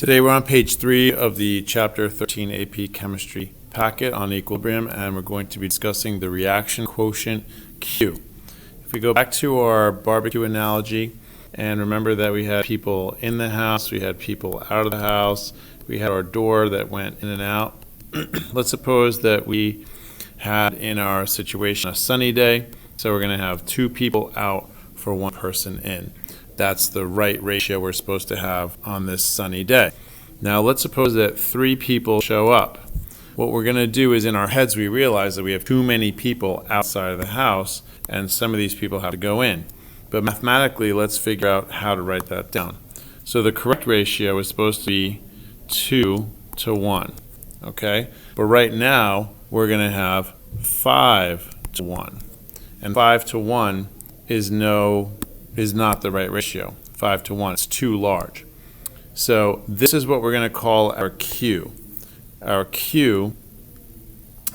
Today we're on page 3 of the Chapter 13 AP Chemistry packet on equilibrium, and we're going to be discussing the reaction quotient Q. If we go back to our barbecue analogy, and remember that we had people in the house, we had people out of the house, we had our door that went in and out. Let's suppose that we had in our situation a sunny day, so we're going to have 2 people out for 1 person in. That's the right ratio we're supposed to have on this sunny day. Now let's suppose that 3 people show up. What we're going to do is in our heads we realize that we have too many people outside of the house and some of these people have to go in. But mathematically, let's figure out how to write that down. So the correct ratio is supposed to be 2 to 1. Okay? But right now we're going to have 5 to 1. And 5 to 1 is not the right ratio. 5 to 1, it's too large. So this is what we're going to call our Q. Our Q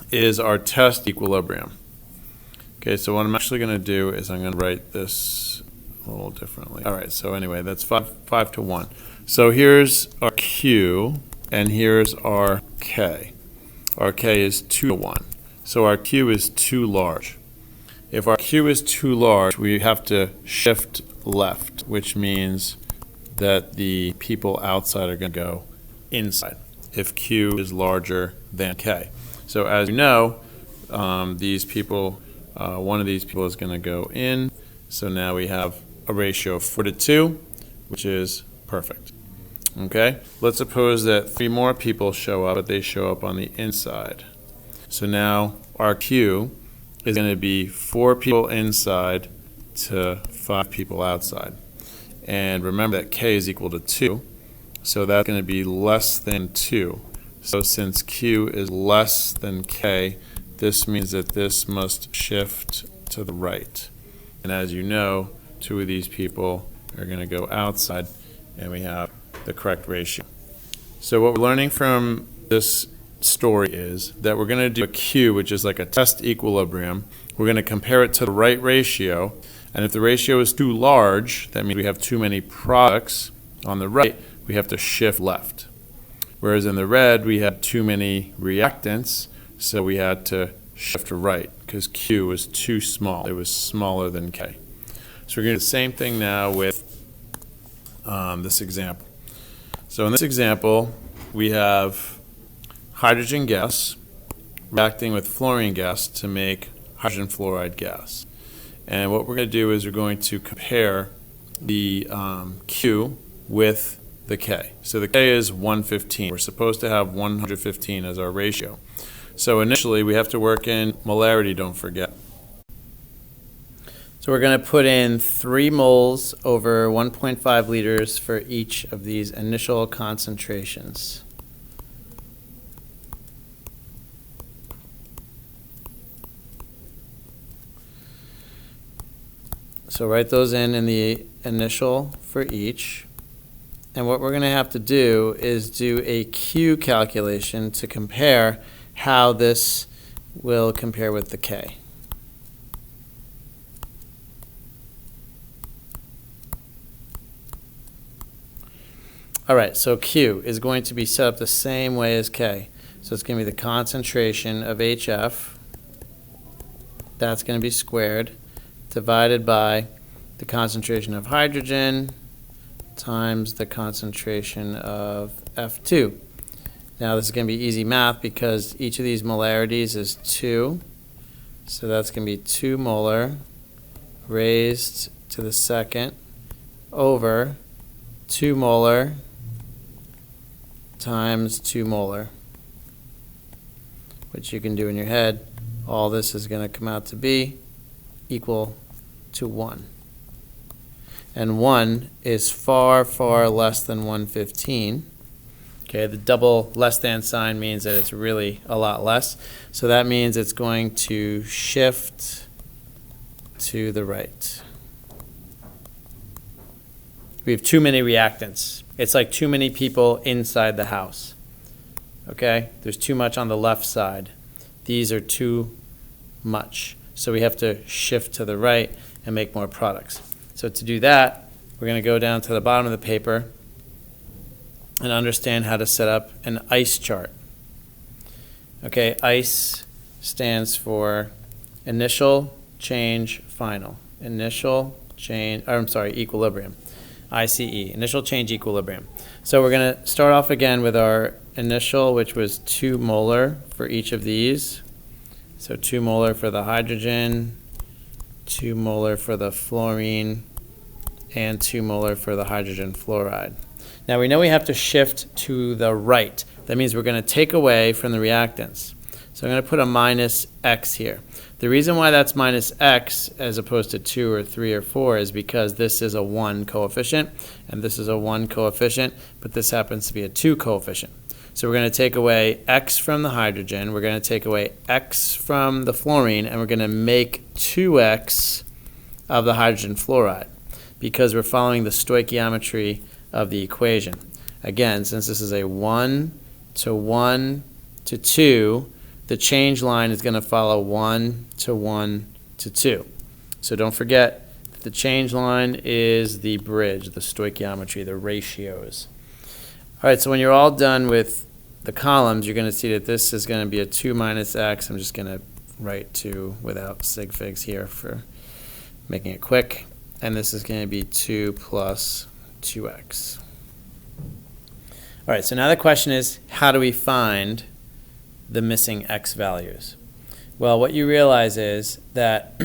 is our test equilibrium. Okay, so what I'm actually going to do is I'm going to write this a little differently. All right, so anyway, that's 5 to 1. So here's our Q, and here's our K. Our K is 2 to 1. So our Q is too large. If our Q is too large, we have to shift left, which means that the people outside are going to go inside if Q is larger than K. So as you know, these people, one of these people is going to go in. So now we have a ratio of 4 to 2, which is perfect. Okay, let's suppose that 3 more people show up, but they show up on the inside. So now our Q is going to be 4 people inside to 5 people outside. And remember that K is equal to 2, so that's going to be less than 2. So since Q is less than K, this means that this must shift to the right. And as you know, 2 of these people are going to go outside, and we have the correct ratio. So what we're learning from this story is that we're going to do a Q, which is like a test equilibrium. We're going to compare it to the right ratio, and if the ratio is too large, that means we have too many products on the right, we have to shift left. Whereas in the red, we had too many reactants, so we had to shift right because Q was too small. It was smaller than K. So we're going to do the same thing now with this example. So in this example, we have hydrogen gas reacting with fluorine gas to make hydrogen fluoride gas. And what we're going to do is we're going to compare the Q with the K. So the K is 115. We're supposed to have 115 as our ratio. So initially we have to work in molarity, don't forget. So we're going to put in 3 moles over 1.5 liters for each of these initial concentrations. So write those in the initial for each. And what we're going to have to do is do a Q calculation to compare how this will compare with the K. All right, so Q is going to be set up the same way as K. So it's going to be the concentration of HF. That's going to be squared, divided by the concentration of hydrogen times the concentration of F2. Now this is going to be easy math because each of these molarities is 2. So that's going to be 2 molar raised to the second over 2 molar times 2 molar, which you can do in your head. All this is going to come out to be equal to 1. And 1 is far, far less than 115. Okay, the double less than sign means that it's really a lot less. So that means it's going to shift to the right. We have too many reactants. It's like too many people inside the house. Okay, there's too much on the left side. These are too much. So we have to shift to the right and make more products. So to do that, we're going to go down to the bottom of the paper and understand how to set up an ICE chart. Okay, ICE stands for initial change final. Equilibrium. ICE, initial change equilibrium. So we're going to start off again with our initial, which was 2 molar for each of these. So 2 molar for the hydrogen, 2 molar for the fluorine, and 2 molar for the hydrogen fluoride. Now we know we have to shift to the right. That means we're going to take away from the reactants. So I'm going to put a minus X here. The reason why that's minus X as opposed to 2 or 3 or 4 is because this is a 1 coefficient and this is a 1 coefficient, but this happens to be a 2 coefficient. So we're going to take away X from the hydrogen, we're going to take away X from the fluorine, and we're going to make 2X of the hydrogen fluoride because we're following the stoichiometry of the equation. Again, since this is a 1 to 1 to 2, the change line is going to follow 1 to 1 to 2. So don't forget that the change line is the bridge, the stoichiometry, the ratios. All right, so when you're all done with the columns, you're going to see that this is going to be a 2 minus X. I'm just going to write 2 without sig figs here for making it quick. And this is going to be 2 plus 2X. All right, so now the question is, how do we find the missing X values? Well, what you realize is that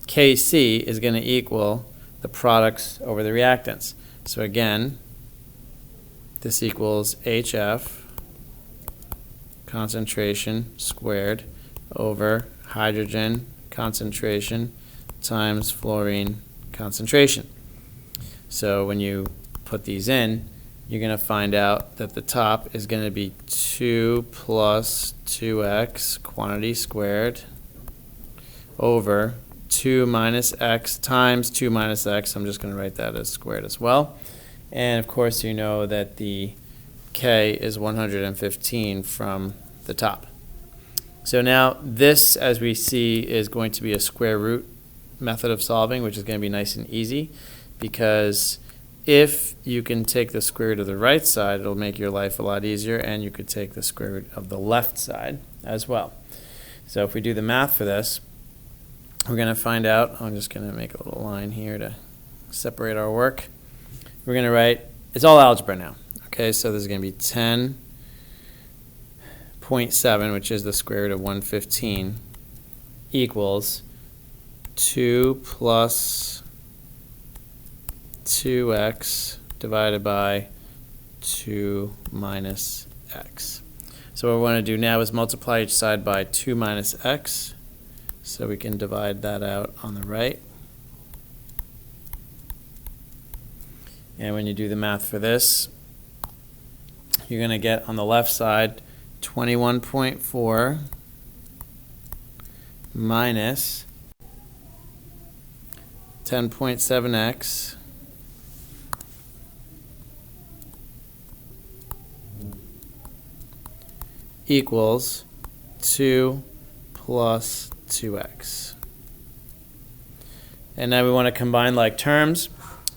Kc is going to equal the products over the reactants. So again, this equals HF concentration squared over hydrogen concentration times fluorine concentration. So when you put these in, you're going to find out that the top is going to be 2 plus 2x quantity squared over 2 minus x times 2 minus x. I'm just going to write that as squared as well. And of course you know that the K is 115 from the top. So now this, as we see, is going to be a square root method of solving, which is going to be nice and easy, because if you can take the square root of the right side, it'll make your life a lot easier, and you could take the square root of the left side as well. So if we do the math for this, we're going to find out, I'm just going to make a little line here to separate our work. We're going to write, it's all algebra now. Okay, so this is going to be 10.7, which is the square root of 115, equals 2 plus 2x divided by 2 minus x. So what we want to do now is multiply each side by 2 minus x, so we can divide that out on the right. And when you do the math for this, you're going to get on the left side 21.4 minus 10.7x equals 2 plus 2x. And now we want to combine like terms.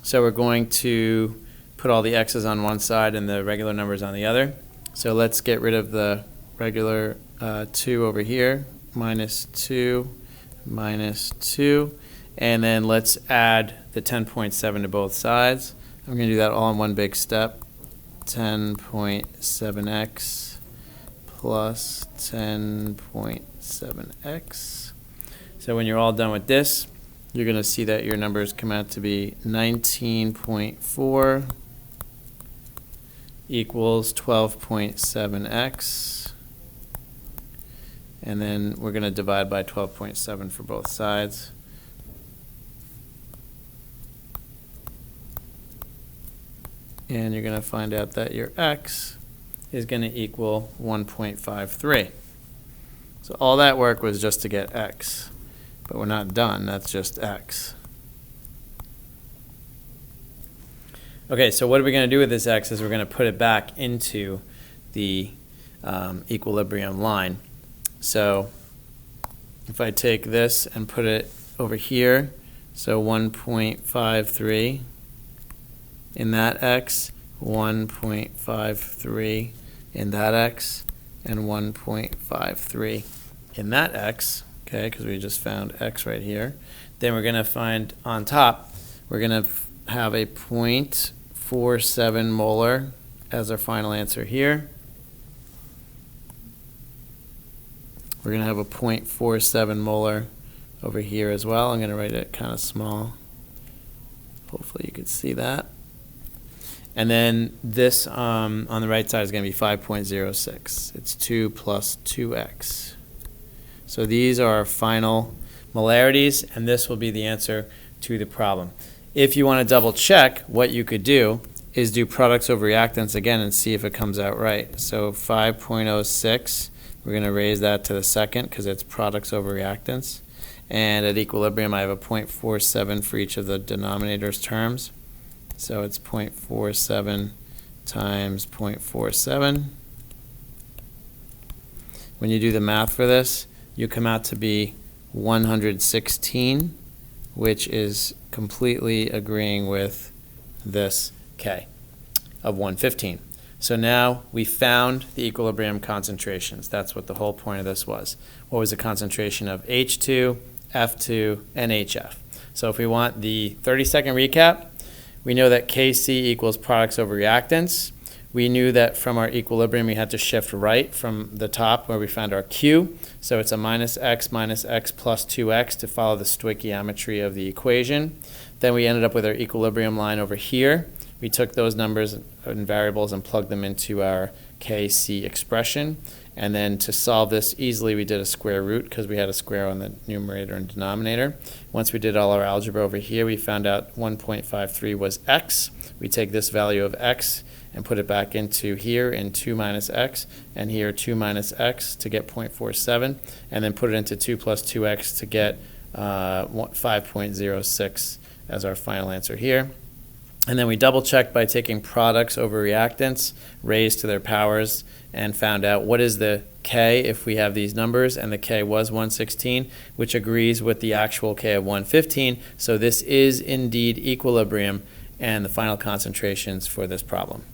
So we're going to put all the x's on one side and the regular numbers on the other. So let's get rid of the regular 2 over here, minus 2, minus 2. And then let's add the 10.7 to both sides. I'm going to do that all in one big step. 10.7x plus 10.7x. So when you're all done with this, you're going to see that your numbers come out to be 19.4 equals 12.7x. And then we're going to divide by 12.7 for both sides. And you're going to find out that your x is going to equal 1.53. So all that work was just to get x. But we're not done. That's just x. Okay, so what are we going to do with this x is we're going to put it back into the equilibrium line. So if I take this and put it over here, so 1.53 in that x, 1.53 in that x, and 1.53 in that x, okay, because we just found x right here. Then we're going to find on top, we're going to have a 0.47 molar as our final answer here. We're going to have a 0.47 molar over here as well. I'm going to write it kind of small. Hopefully you can see that. And then this on the right side is going to be 5.06. It's 2 plus 2x. So these are our final molarities, and this will be the answer to the problem. If you want to double check, what you could do is do products over reactants again and see if it comes out right. So 5.06, we're going to raise that to the second because it's products over reactants. And at equilibrium, I have a 0.47 for each of the denominator's terms. So it's 0.47 times 0.47. When you do the math for this, you come out to be 116, which is completely agreeing with this K of 115. So now we found the equilibrium concentrations. That's what the whole point of this was. What was the concentration of H2, F2, and HF? So if we want the 30-second recap, we know that Kc equals products over reactants. We knew that from our equilibrium we had to shift right from the top where we found our Q. So it's a minus x plus 2x to follow the stoichiometry of the equation. Then we ended up with our equilibrium line over here. We took those numbers and variables and plugged them into our Kc expression. And then to solve this easily, we did a square root because we had a square on the numerator and denominator. Once we did all our algebra over here, we found out 1.53 was x. We take this value of x and put it back into here in 2 minus x, and here 2 minus x to get 0.47, and then put it into 2 plus 2x to get 5.06 as our final answer here. And then we double checked by taking products over reactants, raised to their powers, and found out what is the K if we have these numbers, and the K was 116, which agrees with the actual K of 115. So this is indeed equilibrium and the final concentrations for this problem.